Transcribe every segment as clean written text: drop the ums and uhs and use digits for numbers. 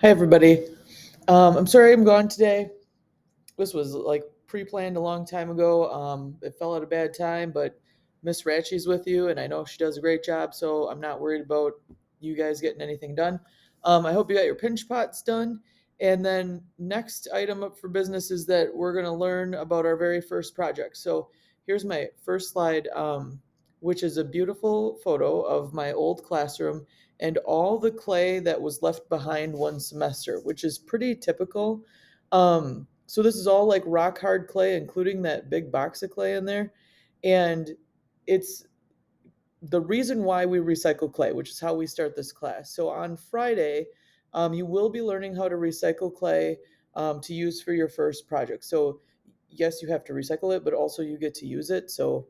Hi, everybody. I'm sorry I'm gone today. This was like pre-planned a long time ago. It fell at a bad time, but Miss Ratchy's with you, and I know she does a great job, so I'm not worried about you guys getting anything done. I hope you got your pinch pots done. And then next item up for business is that we're going to learn about our very first project. So here's my first slide, which is a beautiful photo of my old classroom and all the clay that was left behind one semester, which is pretty typical. So this is all like rock hard clay, including that big box of clay in there. And it's the reason why we recycle clay, which is how we start this class. So on Friday, you will be learning how to recycle clay to use for your first project. So yes, you have to recycle it, but also you get to use it. So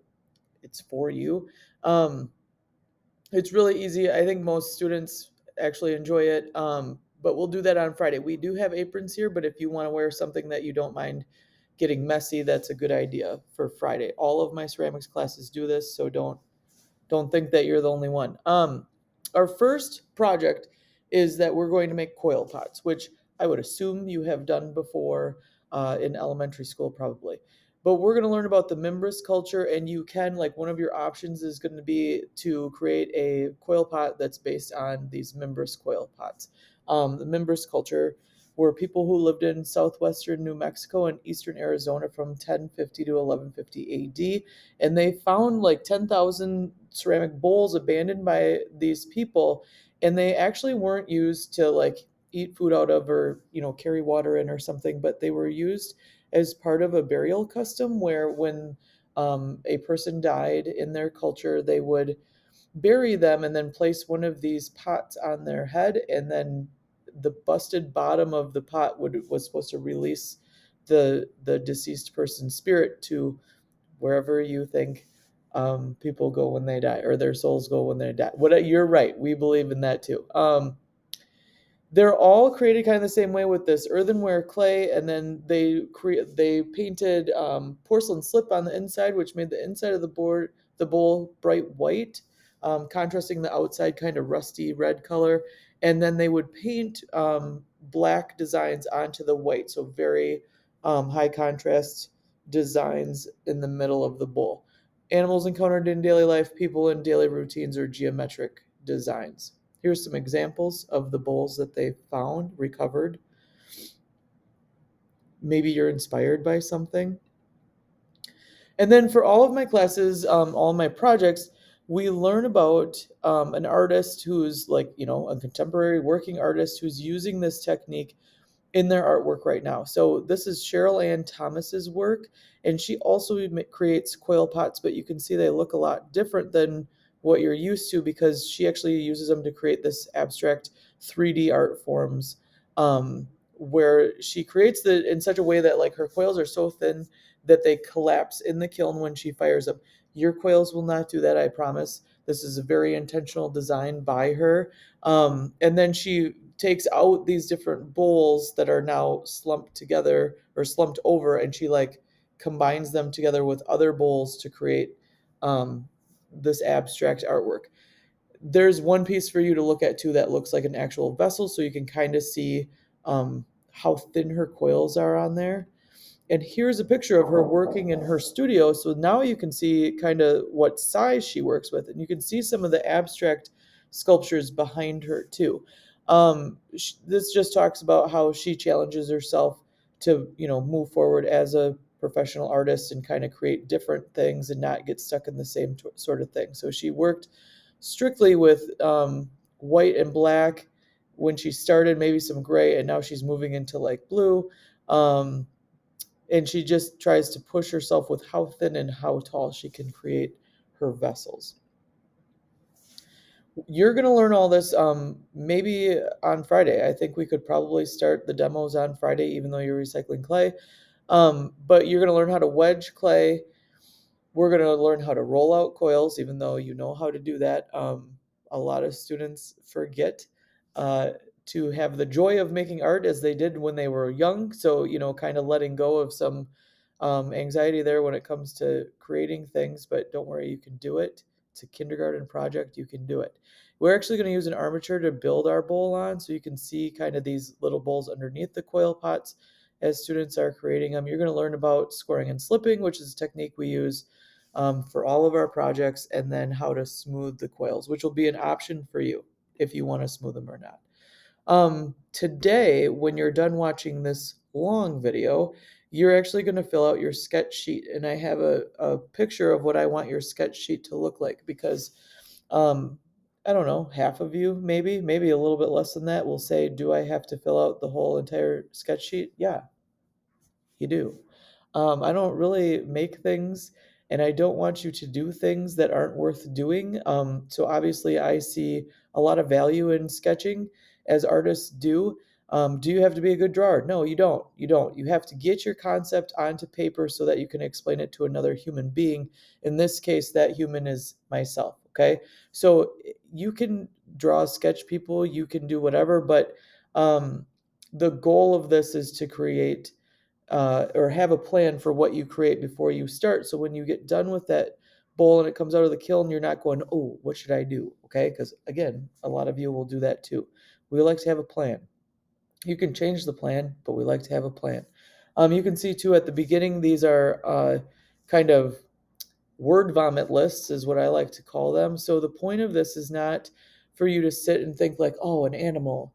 it's for you. Um, it's really easy. I think most students actually enjoy it. But we'll do that on Friday. We do have aprons here, but if you want to wear something that you don't mind getting messy, that's a good idea for Friday. All of my ceramics classes do this, so don't think that you're the only one. Our first project is that we're going to make coil pots, which I would assume you have done before in elementary school, probably. But we're going to learn about the Mimbres culture, and you can, like, one of your options is going to be to create a coil pot that's based on these Mimbres coil pots. The Mimbres culture were people who lived in southwestern New Mexico and eastern Arizona from 1050 to 1150 AD, and they found like 10,000 ceramic bowls abandoned by these people, and they actually weren't used to like eat food out of or carry water in or something, but they were used as part of a burial custom where when a person died in their culture, they would bury them and then place one of these pots on their head, and then the busted bottom of the pot was supposed to release the deceased person's spirit to wherever you think people go when they die, or their souls go when they die. You're right. We believe in that too. They're all created kind of the same way with this earthenware clay, and then they painted porcelain slip on the inside, which made the inside of the bowl bright white, contrasting the outside kind of rusty red color. And then they would paint black designs onto the white, so very high contrast designs in the middle of the bowl. Animals encountered in daily life, people in daily routines, or geometric designs. Here's some examples of the bowls that they found, recovered. Maybe you're inspired by something. And then for all of my classes, all my projects, we learn about an artist who's like, a contemporary working artist who's using this technique in their artwork right now. So this is Cheryl Ann Thomas's work, and she also creates coil pots, but you can see they look a lot different than what you're used to because she actually uses them to create this abstract 3D art forms, where she creates it in such a way that like her coils are so thin that they collapse in the kiln when she fires them. Your coils will not do that, I promise. This is a very intentional design by her. And then she takes out these different bowls that are now slumped together or slumped over, and she like combines them together with other bowls to create um, this abstract artwork. There's one piece for you to look at too that looks like an actual vessel, so you can kind of see how thin her coils are on there. And here's a picture of her working in her studio. So now you can see kind of what size she works with, and you can see some of the abstract sculptures behind her too. This just talks about how she challenges herself to, move forward as a professional artist and kind of create different things and not get stuck in the same sort of thing. So she worked strictly with white and black when she started, maybe some gray, and now she's moving into like blue. Um, and she just tries to push herself with how thin and how tall she can create her vessels. You're going to learn all this maybe on Friday. I think we could probably start the demos on Friday, even though you're recycling clay. But you're going to learn how to wedge clay. We're going to learn how to roll out coils, even though you know how to do that. A lot of students forget uh, to have the joy of making art as they did when they were young. So, kind of letting go of some anxiety there when it comes to creating things, but don't worry, you can do it. It's a kindergarten project. You can do it. We're actually going to use an armature to build our bowl on, so you can see kind of these little bowls underneath the coil pots as students are creating them. You're going to learn about scoring and slipping, which is a technique we use for all of our projects, and then how to smooth the coils, which will be an option for you if you want to smooth them or not. Today, when you're done watching this long video, you're actually going to fill out your sketch sheet. And I have a picture of what I want your sketch sheet to look like because I don't know, half of you, maybe a little bit less than that, will say, do I have to fill out the whole entire sketch sheet? Yeah, you do. I don't really make things, and I don't want you to do things that aren't worth doing. So obviously, I see a lot of value in sketching, as artists do. Do you have to be a good drawer? No, you don't. You don't. You have to get your concept onto paper so that you can explain it to another human being. In this case, that human is myself. Okay, so you can draw sketch people, you can do whatever, but the goal of this is to create or have a plan for what you create before you start. So when you get done with that bowl and it comes out of the kiln, you're not going, oh, what should I do? Okay. Because again, a lot of you will do that too. We like to have a plan. You can change the plan, but we like to have a plan. You can see too at the beginning, these are kind of word vomit lists, is what I like to call them. So the point of this is not for you to sit and think like, oh, an animal,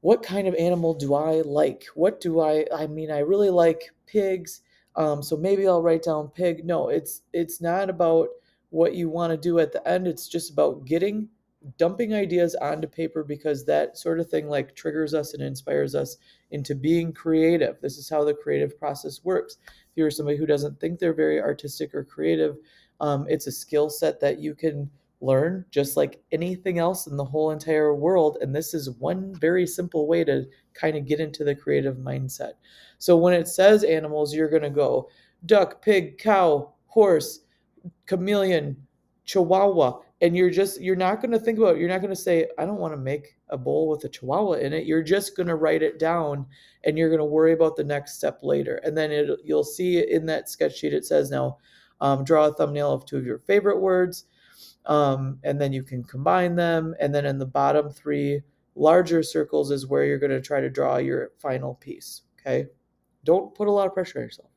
what kind of animal do I like? What do I mean, I really like pigs. So maybe I'll write down pig. No, it's not about what you want to do at the end. It's just about dumping ideas onto paper because that sort of thing like triggers us and inspires us into being creative. This is how the creative process works. If you're somebody who doesn't think they're very artistic or creative, it's a skill set that you can learn just like anything else in the whole entire world. And this is one very simple way to kind of get into the creative mindset. So when it says animals, you're going to go duck, pig, cow, horse, chameleon, chihuahua. And you're not going to think about it. You're not going to say, I don't want to make a bowl with a chihuahua in it. You're just going to write it down and you're going to worry about the next step later. And then you'll see in that sketch sheet, it says now, draw a thumbnail of two of your favorite words. And then you can combine them. And then in the bottom three larger circles is where you're going to try to draw your final piece. Okay. Don't put a lot of pressure on yourself.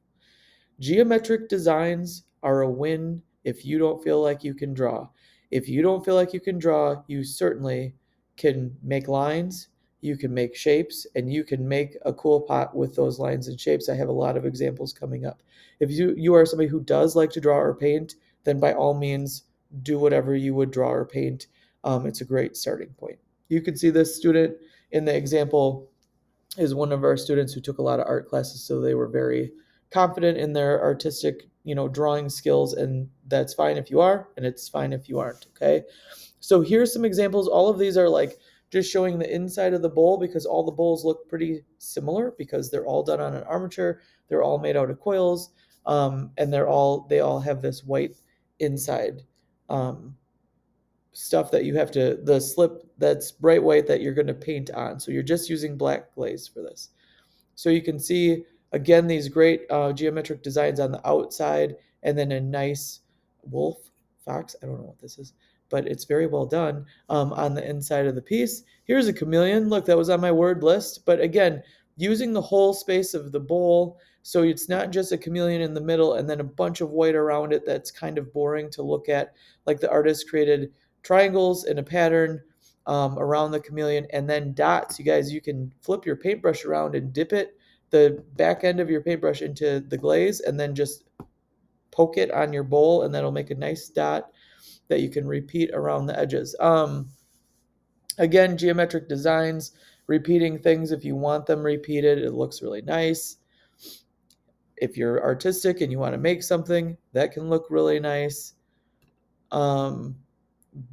Geometric designs are a win if you don't feel like you can draw. If you don't feel like you can draw, you certainly can make lines, you can make shapes, and you can make a cool pot with those lines and shapes. I have a lot of examples coming up. If you are somebody who does like to draw or paint, then by all means, do whatever you would draw or paint. It's a great starting point. You can see this student in the example is one of our students who took a lot of art classes, so they were very confident in their artistic, drawing skills, and that's fine if you are, and it's fine if you aren't. Okay. So here's some examples. All of these are like just showing the inside of the bowl because all the bowls look pretty similar because they're all done on an armature. They're all made out of coils, and they all have this white inside stuff that you have to the slip that's bright white that you're going to paint on. So you're just using black glaze for this. So you can see, again, these great geometric designs on the outside, and then a nice wolf, fox, I don't know what this is, but it's very well done on the inside of the piece. Here's a chameleon. Look, that was on my word list. But again, using the whole space of the bowl, so it's not just a chameleon in the middle and then a bunch of white around it that's kind of boring to look at. Like the artist created triangles in a pattern around the chameleon, and then dots. You guys, you can flip your paintbrush around and dip the back end of your paintbrush into the glaze, and then just poke it on your bowl, and that'll make a nice dot that you can repeat around the edges. Again, geometric designs, repeating things if you want them repeated. It looks really nice. If you're artistic and you want to make something, that can look really nice.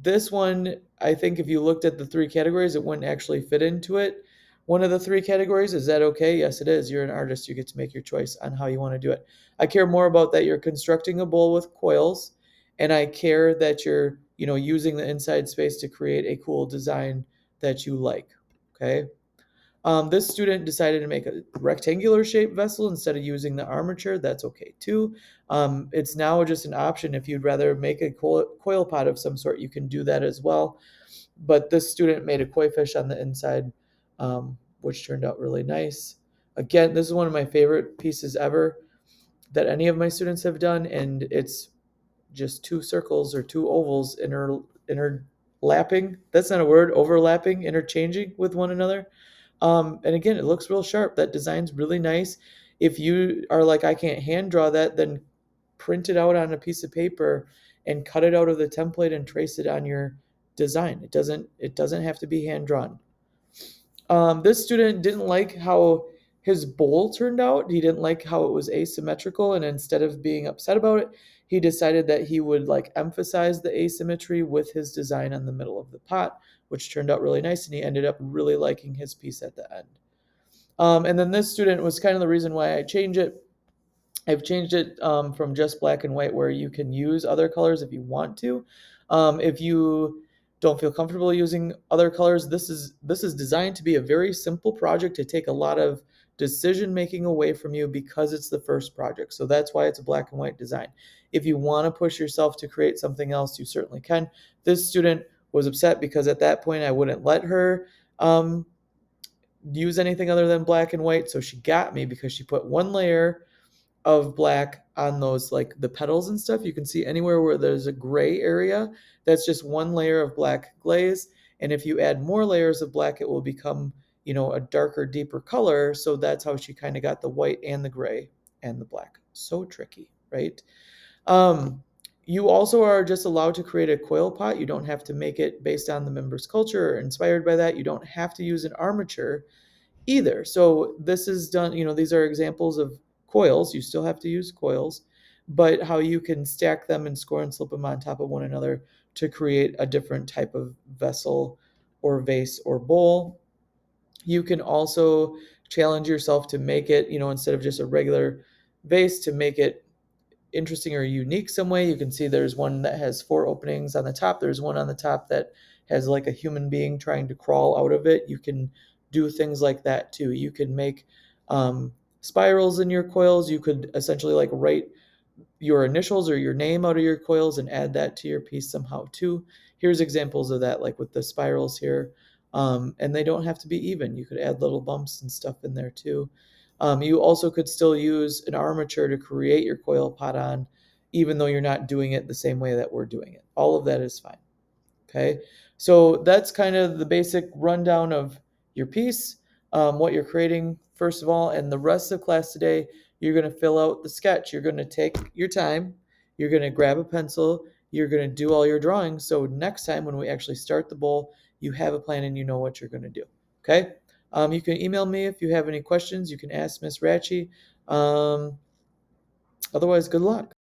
This one, I think if you looked at the three categories, it wouldn't actually fit into it. One of the three categories, is that okay? Yes, it is. You're an artist. You get to make your choice on how you want to do it. I care more about that you're constructing a bowl with coils, and I care that you're, using the inside space to create a cool design that you like. Okay. This student decided to make a rectangular shaped vessel instead of using the armature. That's okay too. It's now just an option. If you'd rather make a coil pot of some sort, you can do that as well. But this student made a koi fish on the inside, which turned out really nice. Again, this is one of my favorite pieces ever that any of my students have done, and it's just two circles or two ovals interlapping. That's not a word. Overlapping, interchanging with one another. And again, it looks real sharp. That design's really nice. If you are like, I can't hand draw that, then print it out on a piece of paper and cut it out of the template and trace it on your design. It doesn't have to be hand drawn. This student didn't like how his bowl turned out. He didn't like how it was asymmetrical, and instead of being upset about it, he decided that he would like emphasize the asymmetry with his design on the middle of the pot, which turned out really nice, and he ended up really liking his piece at the end. And then this student was kind of the reason why I've changed it from just black and white, where you can use other colors if you want to. If you don't feel comfortable using other colors, this is designed to be a very simple project to take a lot of decision making away from you because it's the first project. So that's why it's a black and white design. If you want to push yourself to create something else, you certainly can. This student was upset because at that point I wouldn't let her um, use anything other than black and white. So she got me because she put one layer of black on those, like the petals and stuff. You can see anywhere where there's a gray area, that's just one layer of black glaze. And if you add more layers of black, it will become, a darker, deeper color. So that's how she kind of got the white and the gray and the black. So tricky, right? Um, you also are just allowed to create a coil pot. You don't have to make it based on the Mimbres culture or inspired by that. You don't have to use an armature either. So this is done, these are examples of coils. You still have to use coils, but how you can stack them and score and slip them on top of one another to create a different type of vessel or vase or bowl. You can also challenge yourself to make it, instead of just a regular vase, to make it interesting or unique some way. You can see there's one that has four openings on the top. There's one on the top that has like a human being trying to crawl out of it. You can do things like that too. You can make spirals in your coils. You could essentially like write your initials or your name out of your coils and add that to your piece somehow too. Here's examples of that, like with the spirals here. And they don't have to be even. You could add little bumps and stuff in there too. You also could still use an armature to create your coil pot on, even though you're not doing it the same way that we're doing it. All of that is fine. Okay, so that's kind of the basic rundown of your piece, what you're creating, first of all, and the rest of class today, you're going to fill out the sketch. You're going to take your time, you're going to grab a pencil, you're going to do all your drawings. So next time when we actually start the bowl, you have a plan and you know what you're going to do. Okay, you can email me if you have any questions. You can ask Miss Ratchie. Otherwise, good luck.